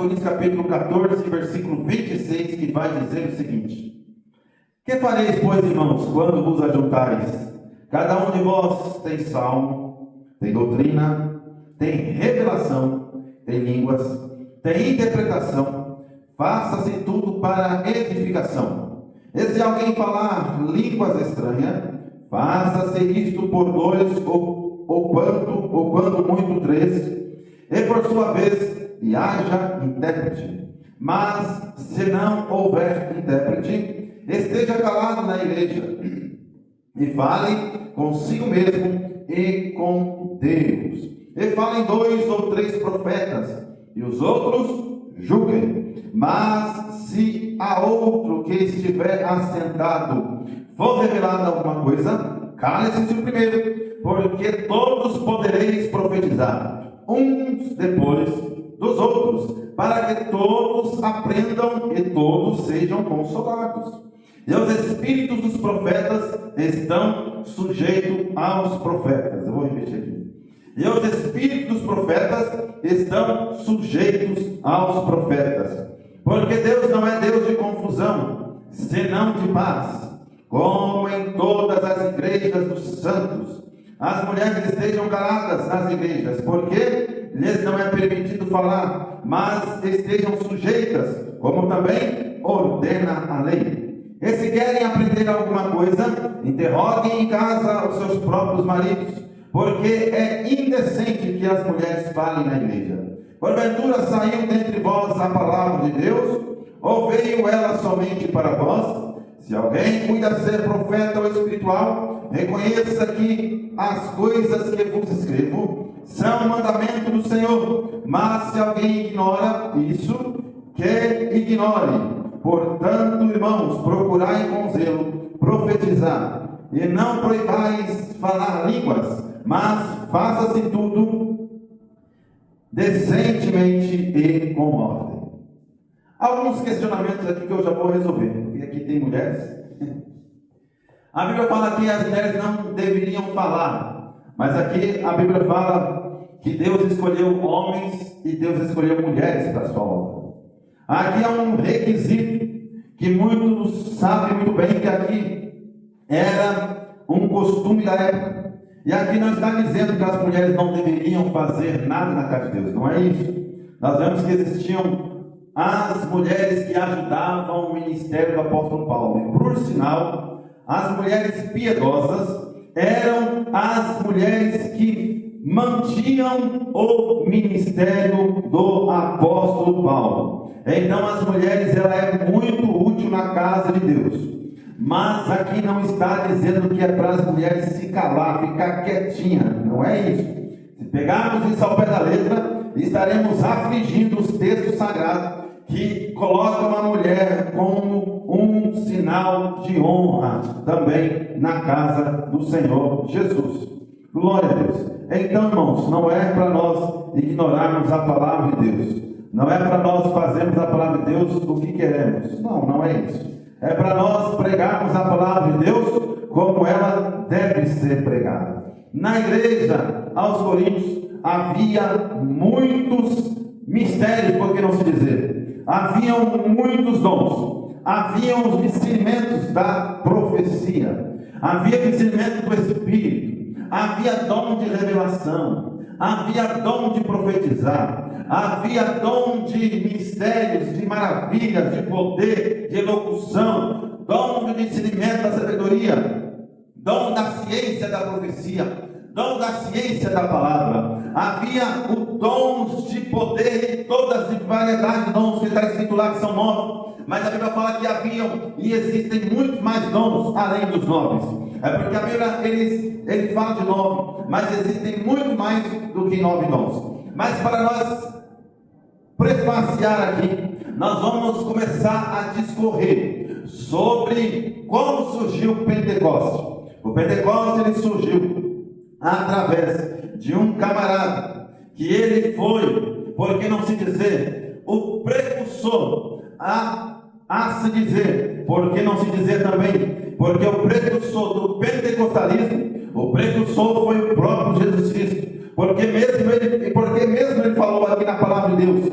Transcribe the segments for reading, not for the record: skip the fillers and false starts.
Coríntios capítulo 14, versículo 26, que vai dizer o seguinte: que fareis, pois, irmãos, quando vos ajuntais? Cada um de vós tem salmo, tem doutrina, tem revelação, tem línguas, tem interpretação. Faça-se tudo para edificação. E se alguém falar línguas estranhas, faça-se isto por dois, ou quando muito três, e por sua vez, e haja intérprete. Mas, se não houver intérprete, esteja calado na igreja, e fale consigo mesmo e com Deus. E falem 2 ou 3 profetas, e os outros julguem. Mas, se a outro que estiver assentado for revelada alguma coisa, cale-se o primeiro, porque todos podereis profetizar, uns depois dos outros, para que todos aprendam e todos sejam consolados. E os espíritos dos profetas estão sujeitos aos profetas. Eu vou repetir aqui. E os espíritos dos profetas estão sujeitos aos profetas. Porque Deus não é Deus de confusão, senão de paz, como em todas as igrejas dos santos. As mulheres estejam caladas nas igrejas, porque lhes não é permitido falar, mas estejam sujeitas, como também ordena a lei. E se querem aprender alguma coisa, interroguem em casa os seus próprios maridos, porque é indecente que as mulheres falem na igreja. Porventura saiu dentre vós a palavra de Deus, ou veio ela somente para vós? Se alguém cuida ser profeta ou espiritual, reconheça que as coisas que vos escrevo são mandamento do Senhor. Mas se alguém ignora isso, que ignore. Portanto, irmãos, procurai com zelo profetizar, e não proibais falar línguas, mas faça-se tudo decentemente e com ordem. Alguns questionamentos aqui que eu já vou resolver. E aqui tem mulheres. A Bíblia fala que as mulheres não deveriam falar, mas aqui a Bíblia fala que Deus escolheu homens e Deus escolheu mulheres para a sua obra. Aqui há um requisito que muitos sabem muito bem que aqui era um costume da época. E aqui não está dizendo que as mulheres não deveriam fazer nada na casa de Deus, não é isso. Nós vemos que existiam as mulheres que ajudavam o ministério do apóstolo Paulo. E por sinal, as mulheres piedosas eram as mulheres que mantinham o ministério do apóstolo Paulo. Então as mulheres, ela é muito útil na casa de Deus. Mas aqui não está dizendo que é para as mulheres se calar, ficar quietinha. Não é isso. Se pegarmos isso ao pé da letra, estaremos afligindo os textos sagrados que colocam a mulher como um sinal de honra também na casa do Senhor Jesus. Glória a Deus. Então, irmãos, não é para nós ignorarmos a palavra de Deus. Não é para nós fazermos a palavra de Deus o que queremos. Não é isso. É para nós pregarmos a palavra de Deus como ela deve ser pregada. Na igreja, aos Coríntios, havia muitos mistérios, por que não se dizer? Haviam muitos dons. Haviam os discernimentos da profecia. Havia discernimento do Espírito. Havia dom de revelação. Havia dom de profetizar. Havia dom de mistérios, de maravilhas, de poder, de elocução, dom de discernimento da sabedoria, dom da ciência da profecia, dom da ciência da palavra. Havia o dons de poder e todas as variedades de dons que está escrito lá, que são 9. Mas a Bíblia fala que haviam e existem muitos mais dons além dos 9. É porque a Bíblia ele fala de 9, mas existem muito mais do que 9 dons. Mas para nós prefaciar aqui, nós vamos começar a discorrer sobre como surgiu o Pentecostes. O Pentecostes ele surgiu através de um camarada que ele foi, por que não se dizer, o precursor a se dizer, por que não se dizer também, porque o precursor do pentecostalismo, o precursor foi o próprio Jesus Cristo. Porque mesmo ele falou aqui na palavra de Deus,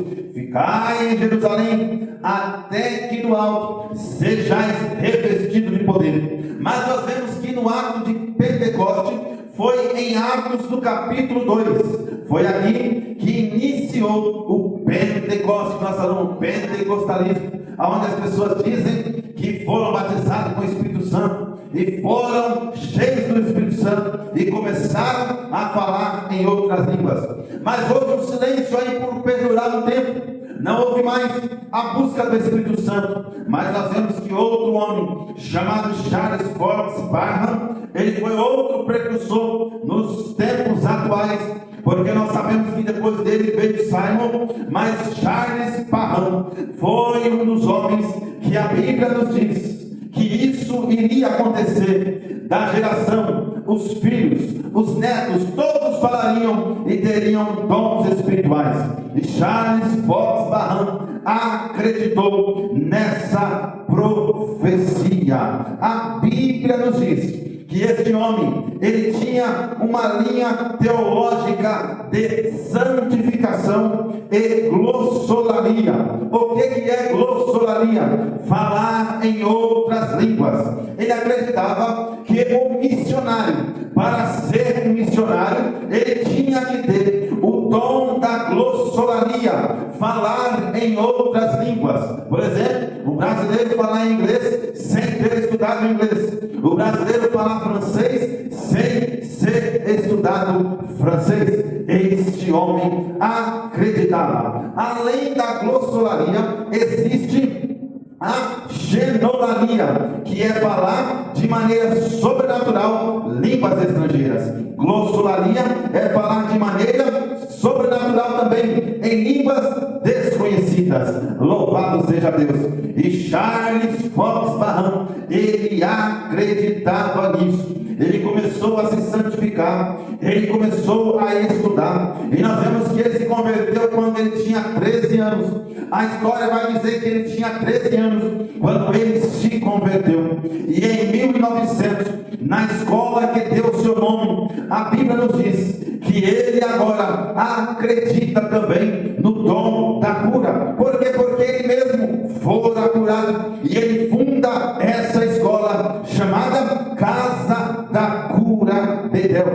ficai em Jerusalém, até que do alto sejais revestidos de poder. Mas nós vemos que no ato de Pentecoste, foi em Atos do capítulo 2, foi aqui que iniciou o Pentecoste, nós falamos pentecostalismo, onde as pessoas dizem que foram batizados com o Espírito Santo, e foram cheios do Espírito Santo, e começaram a falar em outras línguas. Mas houve um silêncio aí por perdurar um tempo, não houve mais a busca do Espírito Santo. Mas nós vemos que outro homem, chamado Charles Fox Parham, ele foi outro precursor nos tempos atuais, porque nós sabemos que depois dele veio Simon, mas Charles Parham foi um dos homens que a Bíblia nos diz que isso iria acontecer, da geração, os filhos, os netos, todos falariam e teriam dons espirituais. E Charles Fox Parham acreditou nessa profecia. A Bíblia nos diz que este homem, ele tinha uma linha teológica de santificação e glossolalia. O que é glossolalia? Falar em outras línguas. Ele acreditava que o missionário, para ser um missionário, ele tinha que ter o dom da glossolalia, falar em outras línguas. Por exemplo, o brasileiro falar inglês sem ter estudado inglês, o brasileiro falar francês sem ser estudado francês. Este homem acreditava. Além da glossolalia, existe a genolalia, que é falar de maneira sobrenatural línguas estrangeiras. Glossolalia é falar de maneira sobrenatural também em línguas desconhecidas. Louvado seja Deus. E Charles Fox Parham, ele acreditava nisso. Ele começou a se santificar, ele começou a estudar, e nós vemos que ele se converteu quando ele tinha 13 anos. A história vai dizer que ele tinha 13 anos quando ele se converteu. E em 1900, na escola que deu o seu nome, a Bíblia nos diz que ele agora acredita também no dom da cura. Por quê? Porque ele mesmo fora curado, e ele funda essa escola chamada Casa da Cura Bedel.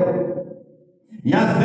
E as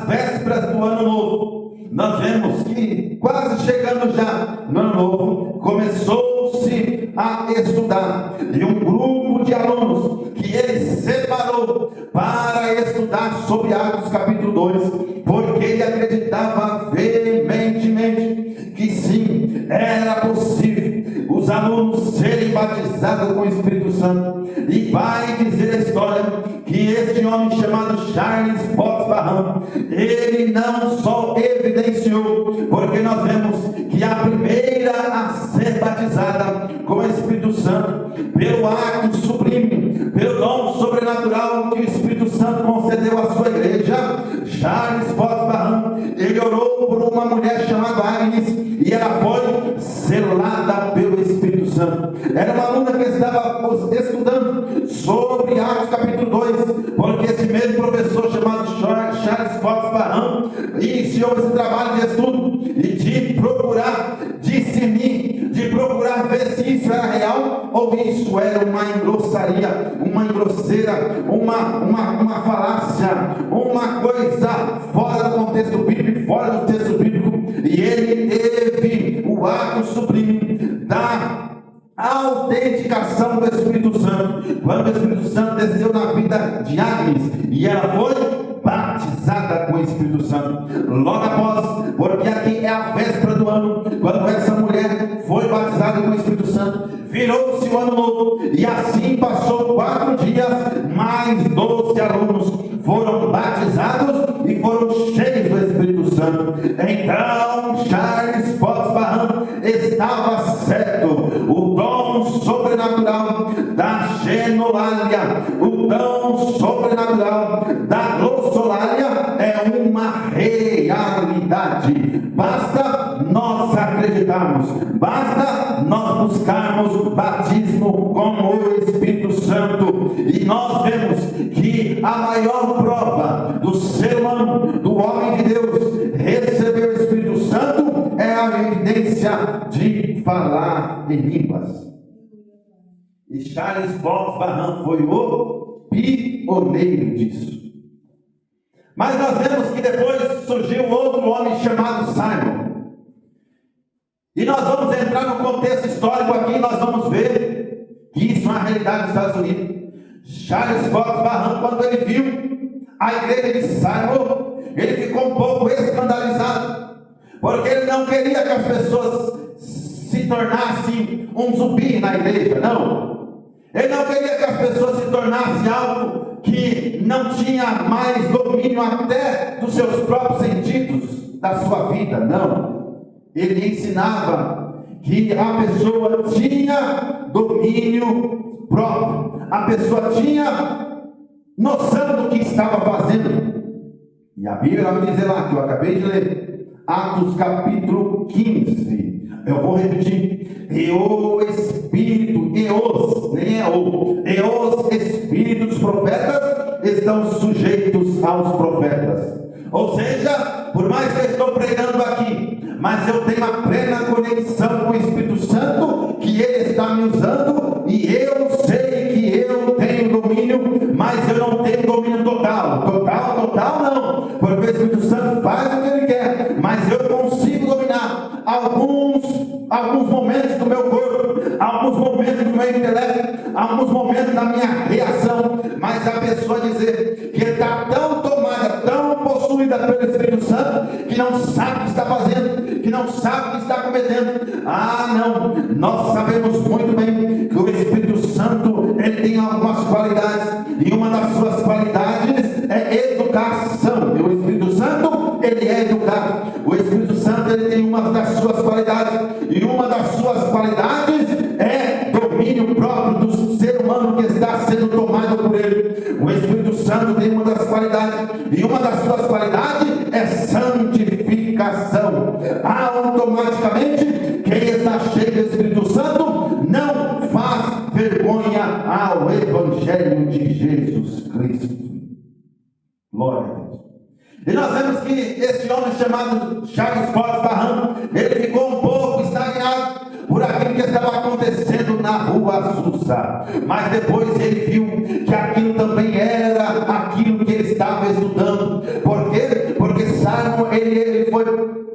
vésperas do ano novo, nós vemos que quase chegando já no ano novo, começou-se a estudar, e um grupo de alunos que ele separou para estudar sobre Atos capítulo 2, porque ele acreditava veementemente que sim, era possível os alunos serem batizados com o Espírito Santo. E vai dizer a história que este homem chamado Charles Fox Parham, ele não só evidenciou, porque nós vemos que a primeira a ser batizada com o Espírito Santo, pelo ato sublime, pelo dom sobrenatural que o Espírito Santo concedeu à sua igreja, Charles Fox Parham, ele orou por uma mulher chamada Agnes, e ela foi selada pelo Espírito Santo. Era uma aluna que estava estudando sobre Atos capítulo 2, porque esse mesmo professor chamado Charles Fox Parham iniciou esse trabalho de estudo e de procurar discernir, de procurar ver se isso era real ou isso era uma engrossaria, uma engrosseira, uma falácia, uma coisa fora do contexto bíblico, fora do texto bíblico. E ele teve o ato sublime da autenticação do Espírito Santo, quando o Espírito Santo desceu na vida de Agnes, e ela foi batizada com o Espírito Santo. Logo após, porque aqui é a véspera do ano, quando essa mulher foi batizada com o Espírito Santo, virou-se o ano novo, e assim passou 4 dias, mais 12 alunos foram batizados e foram cheios do Espírito Santo. Então Charles Fox Parham estava certo. O dom sobrenatural da genolalia, o dom sobrenatural da glossolalia é uma realidade. Basta nós acreditarmos, basta nós buscarmos batismo com o Espírito Santo, e nós vemos que a maior prova do ser humano, do homem de Deus, receber o Espírito Santo a evidência de falar em línguas. E Charles Fox Parham foi o pioneiro disso. Mas nós vemos que depois surgiu outro homem chamado Simon. E nós vamos entrar no contexto histórico aqui e nós vamos ver que isso é uma realidade nos Estados Unidos. Charles Fox Parham, quando ele viu a igreja de Simon, ele ficou um pouco escandalizado, porque ele não queria que as pessoas se tornassem um zumbi na igreja, não. Ele não queria que as pessoas se tornassem algo que não tinha mais domínio até dos seus próprios sentidos, da sua vida, não. Ele ensinava que a pessoa tinha domínio próprio, a pessoa tinha noção do que estava fazendo. E a Bíblia vai dizer lá, que eu acabei de ler, Atos capítulo 15, eu vou repetir: e o Espírito, e os Espíritos dos profetas estão sujeitos aos profetas. Ou seja, por mais que eu estou pregando aqui, mas eu tenho a plena conexão com o Espírito Santo, que Ele está me usando, e eu sei que eu tenho domínio, mas eu não tenho domínio total não, porque o Espírito Santo faz o que Ele quer, mas eu consigo dominar alguns momentos do meu corpo, alguns momentos do meu intelecto, alguns momentos da minha reação. Mas a pessoa dizer que está tão tomada, tão possuída pelo Espírito Santo, que não sabe o que está fazendo, que não sabe o que está cometendo. Não, nós sabemos muito bem que o Espírito Santo, ele tem algumas qualidades, e uma das suas qualidades é educação. E o Espírito Santo, ele é educado. O Espírito Santo, ele tem uma das suas qualidades, e uma das suas qualidades é domínio próprio do ser humano que está sendo tomado por ele. O Espírito Santo tem uma das qualidades, e uma das suas qualidades é santificação. Automaticamente, quem está cheio do Espírito Santo não faz vergonha ao Evangelho de Jesus Cristo. Glória a Deus. E nós vemos que esse homem chamado Charles Fox Parham, ele ficou um pouco estagnado por aquilo que estava acontecendo na rua Azusa. Mas depois ele viu que aquilo também era aquilo que ele estava estudando. Por quê? Porque Simon, ele foi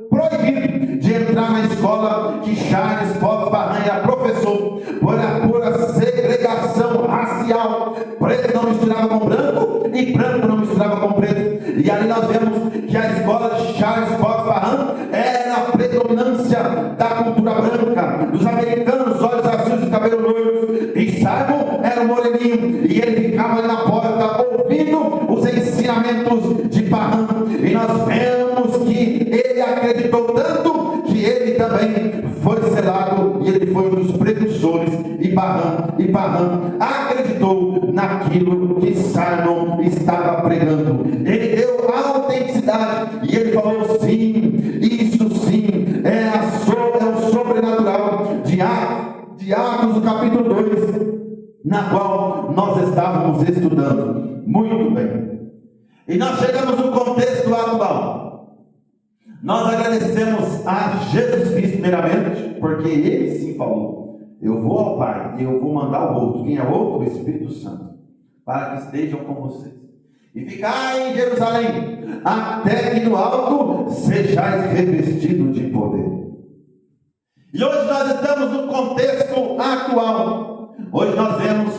proibido de entrar na escola que Charles Fox Parham era professor, por a segregação racial. Preto não misturava com branco e branco não misturava com preto. E ali nós vemos que a escola de Charles Fox Parham era a predominância da cultura branca, dos americanos, olhos azuis e cabelo loiro. E Simon era um moreninho, e ele ficava ali na porta ouvindo os ensinamentos de Parham. E nós vemos que ele acreditou tanto que ele também foi selado, e ele foi um dos precursores. E Parham acreditou naquilo que Simon estava pregando. Ele deu autenticidade, e ele falou: sim, isso sim, é o sobrenatural de Atos, do capítulo 2, na qual nós estávamos estudando. Muito bem. E nós chegamos no contexto atual. Nós agradecemos a Jesus Cristo primeiramente, porque Ele sim falou: eu vou ao Pai, e eu vou mandar o outro. Quem é o outro? O Espírito Santo, para que estejam com vocês. E ficai em Jerusalém, até que do alto sejais revestidos de poder. E hoje nós estamos no contexto atual. Hoje nós vemos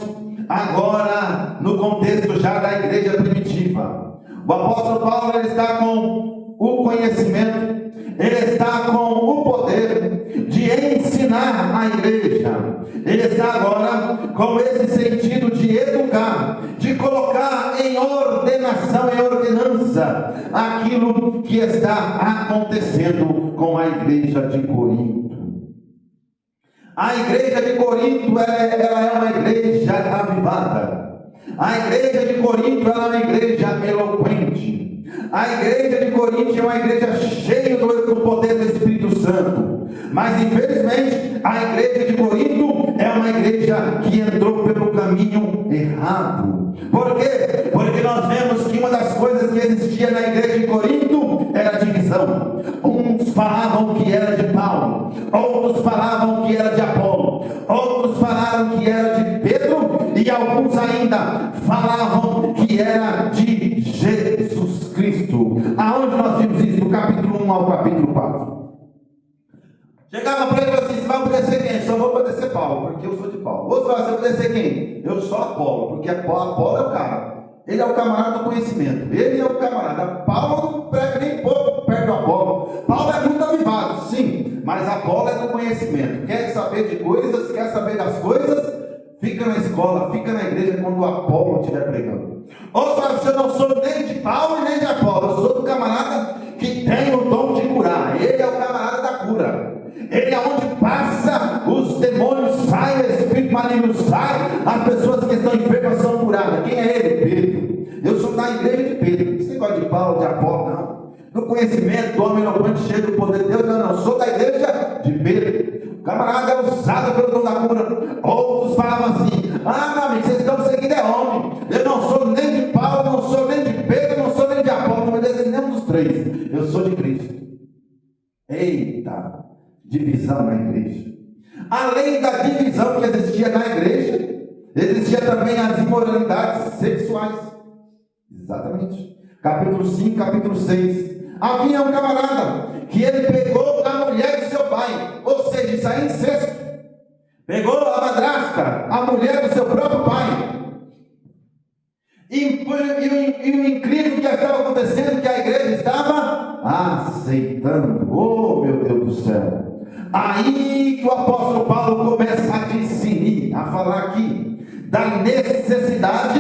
agora no contexto já da igreja primitiva. O apóstolo Paulo, ele está com o conhecimento, ele está com o poder de ensinar a igreja. Ele está agora com esse sentido de educar, de colocar em ordenação, em ordenança, aquilo que está acontecendo com a igreja de Corinto. A igreja de Corinto, ela é uma igreja avivada. A igreja de Corinto, ela é uma igreja eloquente. A igreja de Corinto é uma igreja cheia do poder do Espírito Santo. Mas infelizmente a igreja de Corinto é uma igreja que entrou pelo caminho errado. Por quê? Porque nós vemos que uma das coisas que existia na igreja de Corinto era a divisão. Uns falavam que era de Paulo, outros falavam que era de Apolo, outros falaram que era de Pedro, e alguns ainda falavam que era de Jesus Cristo. Aonde nós vimos isso? Do capítulo 1 ao capítulo 4. Chegava para ele e falava assim: você vai obedecer quem? Só vou obedecer Paulo, porque eu sou de Paulo. Outro falava: você vai obedecer quem? Eu sou Apolo, porque Apolo é o cara. Ele é o camarada do conhecimento. Ele é o camarada. Paulo não prega nem pouco perto do Apolo. Paulo é muito avivado, sim, mas Apolo é do conhecimento. Quer saber de coisas, quer saber das coisas, fica na escola, fica na igreja quando o Apolo estiver pregando. Ou sabe, eu não sou nem de Paulo e nem de Apolo. Eu sou do camarada que tem o dom de curar. Ele é o camarada da cura. Ele é onde passa, os demônios saem, o espírito maligno sai, as pessoas que estão enfermas são curadas. Quem é ele? Pedro. Eu sou da igreja de Pedro. Você gosta de Paulo, de Apolo? Não. No conhecimento do homem eloquente, cheio do poder de Deus? Não. Eu sou da igreja de Pedro. O camarada é usado pelo dom da cura. Outros falavam assim: ah, meu amigo, vocês estão seguindo é homem. Eu não sou nem de Paulo, não sou nem de Pedro, não sou nem de Apolo, não obedeci nenhum dos três. Eu sou de Cristo. Eita! Divisão na igreja. Além da divisão que existia na igreja, existia também as imoralidades sexuais. Exatamente. Capítulo 5, capítulo 6. Havia um camarada que ele pegou a mulher de seu pai, ou seja, isso aí é incesto. Pegou a madrasta, a mulher do seu próprio pai. E o incrível que estava acontecendo, que a igreja estava aceitando. Oh, meu Deus do céu! Aí que o apóstolo Paulo começa a discernir, a falar aqui da necessidade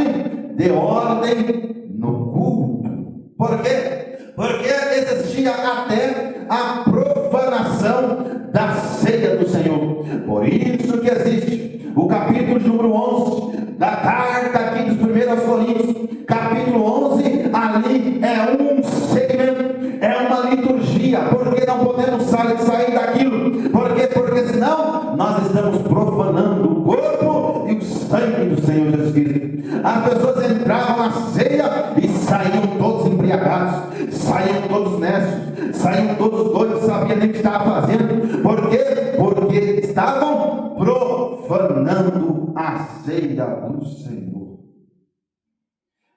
de ordem no culto. Por quê? Porque existia até a profanação da ceia do Senhor. Por isso que existe o capítulo número 11 da carta aqui dos 1 Coríntios, capítulo 11, ali é um segmento, é uma liturgia, porque não podemos sair daquilo, porque senão nós estamos profanando o corpo e o sangue do Senhor Jesus Cristo. As pessoas entravam na ceia e saíam todos embriagados, saíam todos nessos, saíam todos doidos, sabiam nem o que estava fazendo. Por quê? Porque estavam profanando a ceia do Senhor.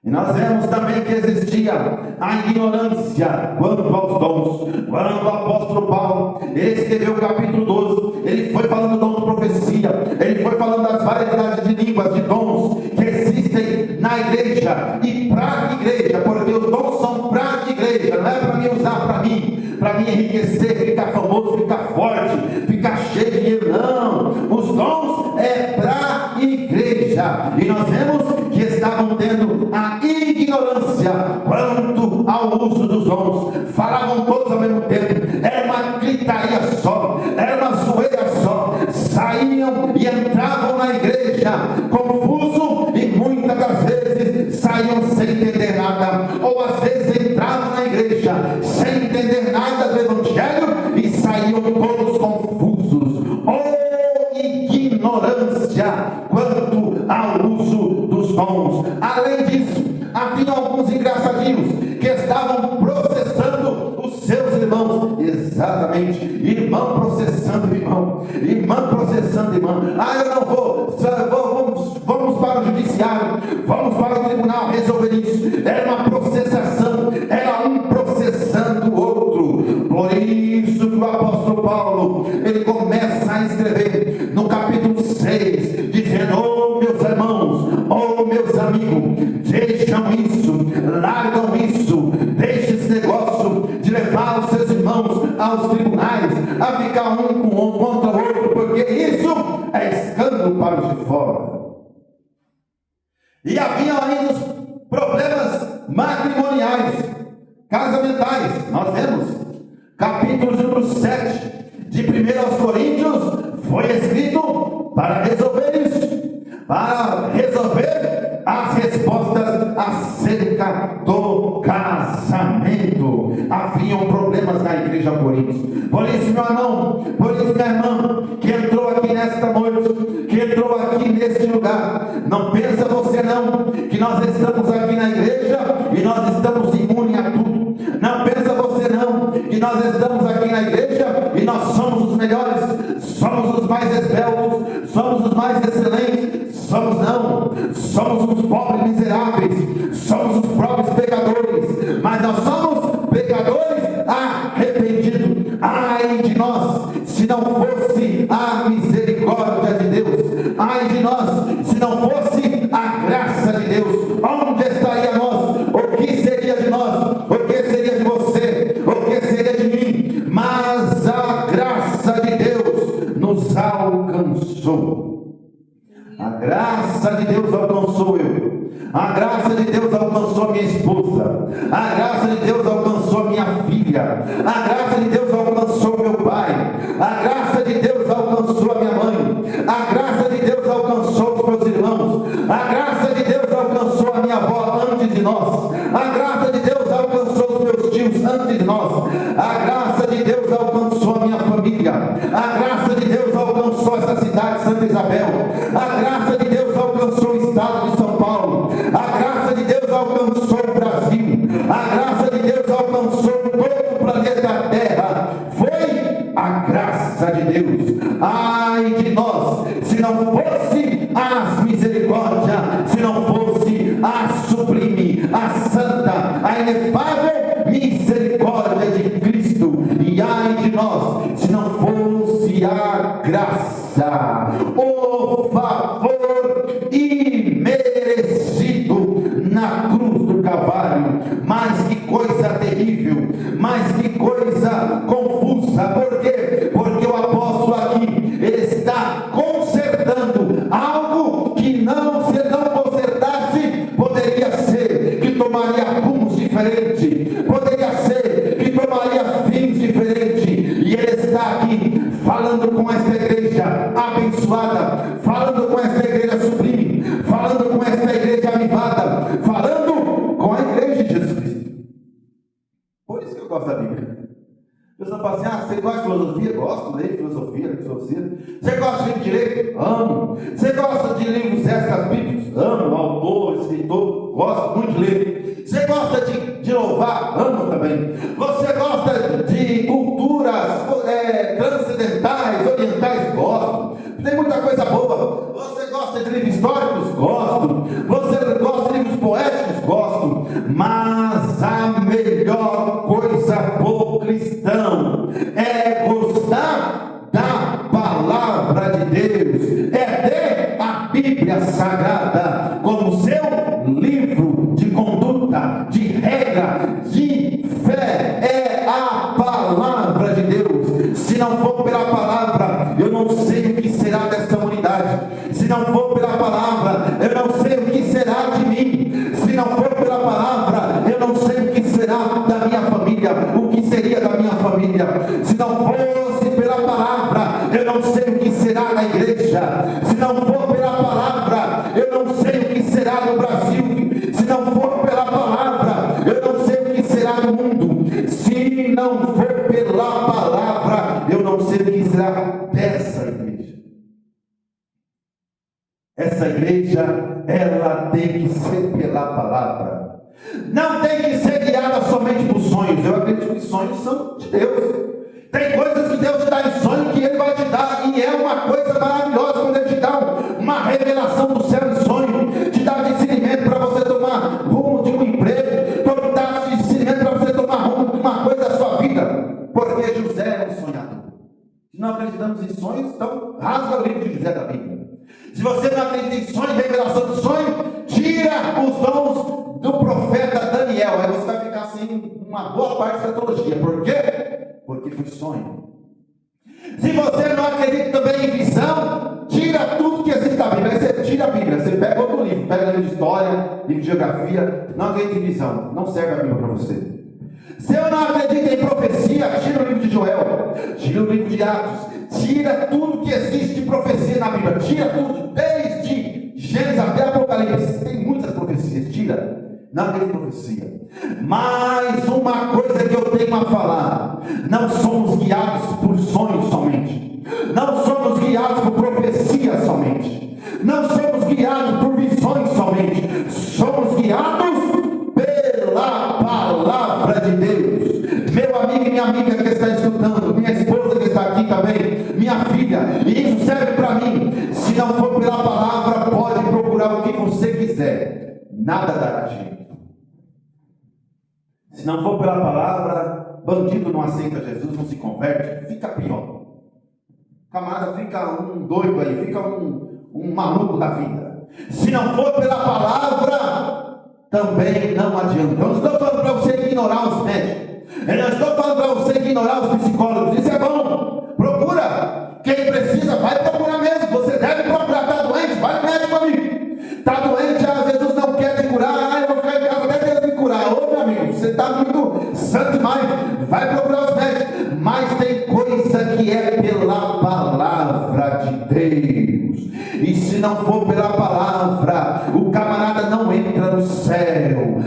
E nós vemos também que existia a ignorância quanto aos dons. Quando o apóstolo Paulo, ele escreveu o capítulo 12, ele foi falando do dom de profecia, ele foi falando das variedades de línguas, de dons que existem na igreja e para a igreja, porque os dons são para a igreja, não é para mim usar para mim enriquecer, ficar famoso, ficar forte, ficar cheio de dinheiro, não. Os dons é para a igreja. E nós vemos que estavam tendo a ignorância quanto ao uso dos dons. Falavam todos ao mesmo tempo, era uma gritaria só, era uma zoeira só. Saíam e entravam na igreja confuso e muitas das vezes saíam sem entender nada, ou às vezes entravam na igreja sem entender nada do evangelho e saíam todos confusos. Oh, ignorância quanto ao uso dos dons. Além disso, havia alguns engraçadinhos que estavam processando os seus irmãos. Exatamente, irmão processando irmão, irmã processando irmã. Ah, eu não vou, vamos para o judiciário, vamos para o tribunal resolver isso. Era uma processação, era um processando o outro. Por isso que o apóstolo Paulo, ele começa a escrever no capítulo 6, dizendo: oh meus irmãos, oh meus amigos, deixam isso, largam isso, deixem esse negócio de levar os seus irmãos aos tribunais, a ficar um contra o outro, porque isso é escândalo para os de fora. E havia ainda os problemas matrimoniais, casamentais. Nós vemos capítulo número 7 de 1 Coríntios, foi escrito para resolver isso, para resolver as respostas acerca do casamento. Haviam problemas na igreja Coríntios. Por isso, meu irmão, por isso, minha irmã, que entrou aqui nesta noite, que entrou aqui neste lugar, não pensa você não, que nós estamos aqui na igreja e nós estamos imunes a tudo. Não pensa você não, que nós estamos aqui na igreja somos os pobres miseráveis, somos os próprios pecadores, mas nós somos pecadores arrependidos. Ai de nós, se não fosse a misericórdia de Deus, ai de nós, se não fosse a graça de Deus, onde estaria nós? O que seria de nós? O que seria de você? O que seria de mim? Mas a graça de Deus nos alcançou. A graça de Deus alcançou eu. A graça de Deus alcançou minha esposa. A graça de Deus alcançou minha filha. A graça de Deus alcançou meu pai. A graça de Deus alcançou a minha mãe. A graça de Deus alcançou os meus irmãos. A graça de Deus alcançou a minha avó antes de nós. A graça de Deus alcançou os meus tios antes de nós. A graça de Deus alcançou a minha família. A graça de Deus alcançou essa cidade, Santa Isabel. A graça de Deus alcançou o estado de São Paulo. A graça de Deus alcançou o Brasil. A graça de Deus alcançou todo o planeta Terra. Foi a graça de Deus. Ai de nós, se não fosse a misericórdia, se não fosse a sublime, a santa, a inefável misericórdia de Cristo. E ai de nós, se não fosse a graça, o favor imerecido na cruz do Calvário. Mas que coisa terrível, mas que coisa confusa. Por quê? Porque o apóstolo aqui, ele está consertando algo que não, se não consertasse, poderia ser que tomaria rumos diferentes, poderia ser que tomaria fins diferentes. E ele está aqui falando com esta igreja abençoada, falando com esta igreja sublime, falando com esta igreja avivada, falando com a igreja de Jesus Cristo. Por isso que eu gosto da Bíblia. A pessoa fala assim: você gosta de filosofia? Gosto, leio filosofia. Você gosta de direito? Amo. Você gosta de livros extras bíblicos? Amo. Autor, escritor, gosto muito de ler. Você gosta de louvar? Amo também. Você gosta de culturas transcendentais, orientais? Gosto. Tem muita coisa boa. Você gosta de livros históricos? Gosto. Você gosta de livros poéticos? Gosto. Mas a melhor coisa para o cristão é gostar da palavra de Deus, é ter a Bíblia Sagrada como seu livro de conduta, de regra, de fé. É a palavra de Deus. Se não for pela palavra, eu não sei o que será dessa unidade. Se não for pela palavra, eu não sei o que será de mim. Se não for pela palavra, eu não sei o que será da minha família, o que seria da minha família. Se não fosse pela palavra, eu não sei o que será da igreja. Se não for pela palavra, eu não sei o que será do Brasil. Se não for pela palavra, eu não sei o que será do mundo. Se não for pela palavra, eu não sei o que será dessa igreja. Essa igreja, ela tem que ser pela palavra. Não tem que ser guiada somente por sonhos. Eu acredito que sonhos são de Deus. Tem coisas que Deus te dá em sonho que Ele vai te dar, e é uma coisa maravilhosa quando Ele te dá uma revelação do céu em sonho, te dá discernimento para você tomar rumo de um emprego, dá discernimento para você tomar rumo de uma coisa da sua vida, porque José era um sonhador. Se não acreditamos em sonhos, então rasga o livro de José da Bíblia. Se você não acredita em sonho, revelação do sonho, tira os dons do profeta Daniel, aí você vai ficar sem uma boa parte da teologia. Por quê? Porque foi sonho. Se você não acredita também em visão, tira tudo que existe da Bíblia. Aí você tira a Bíblia, você pega outro livro, pega livro de história, livro de geografia. Não acredita em visão, não serve a Bíblia para você. Se eu não acredito em profecia, tira o livro de Joel, tira o livro de Atos, tira tudo que existe de profecia na Bíblia, tira tudo, desde Gênesis até Apocalipse. Tem muitas profecias, tira. Não acredito em profecia. Mas uma coisa que eu tenho a falar: não somos guiados por sonhos somente, não somos guiados por profecia somente, não somos guiados por visões somente, somos guiados pela palavra de Deus. Meu amigo e minha amiga que está escutando, minha esposa que está aqui também, minha filha, e isso serve para mim. Se não for pela palavra, pode procurar o que você quiser nada dará jeito. Se não for pela palavra, bandido não aceita Jesus, não se converte, fica pior. Camarada fica um doido aí, fica um maluco da vida. Se não for pela palavra, também não adianta. Eu não estou falando para você ignorar os médicos. Eu não estou falando para você ignorar os psicólogos. Isso é bom. Procura. Quem precisa, vai procurar mesmo. Você deve procurar. Está doente? Vai no médico, amigo. Está doente, Jesus não quer te curar. Eu vou ficar em casa até Deus me curar. Ô, meu amigo, você está muito santo demais. Vai procurar os médicos. Mas tem coisa que é pela palavra de Deus. E se não for pela palavra, o camarada não entra no céu.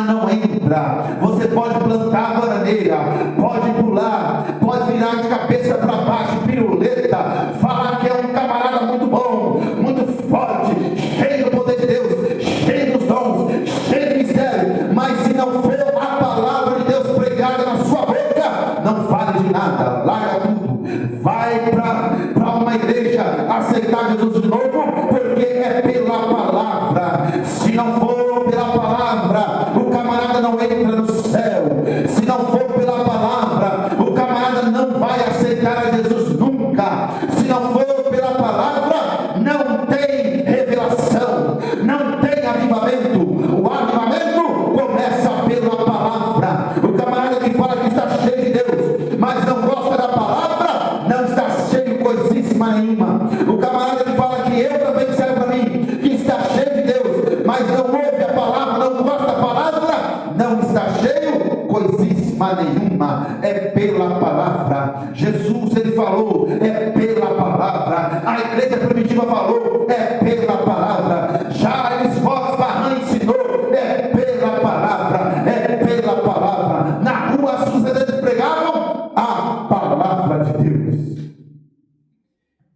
Não entra. Você pode plantar a bananeira, pode pular, pode virar de cabeça para baixo, piruleta, falar que é um camarada muito bom, muito forte, cheio do poder de Deus, cheio dos dons, cheio de mistério. Mas se não for a palavra de Deus pregada na sua boca, não vale de nada. Larga tudo. Vai para uma igreja aceitar Jesus de novo, porque é pela palavra. Se não for pela palavra, o camarada não entra no céu. Se não for pela palavra, o camarada não vai aceitar a Jesus nunca. Se não for pela palavra, não tem revelação, não tem avivamento. O avivamento começa pela palavra. O camarada que fala que está cheio de Deus, mas não gosta da palavra, não está cheio coisíssima nenhuma. O camarada que fala que eu também serve para mim, que está cheio de Deus, mas não ouve a palavra, não gosta da palavra, não está cheio coisíssima nenhuma. É pela palavra. Jesus, ele falou, é pela palavra. A igreja primitiva falou, é pela palavra. Já eles Barran ensinou, é pela palavra, é pela palavra. Na rua as sucedentes pregavam a palavra de Deus.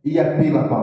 E é pela palavra.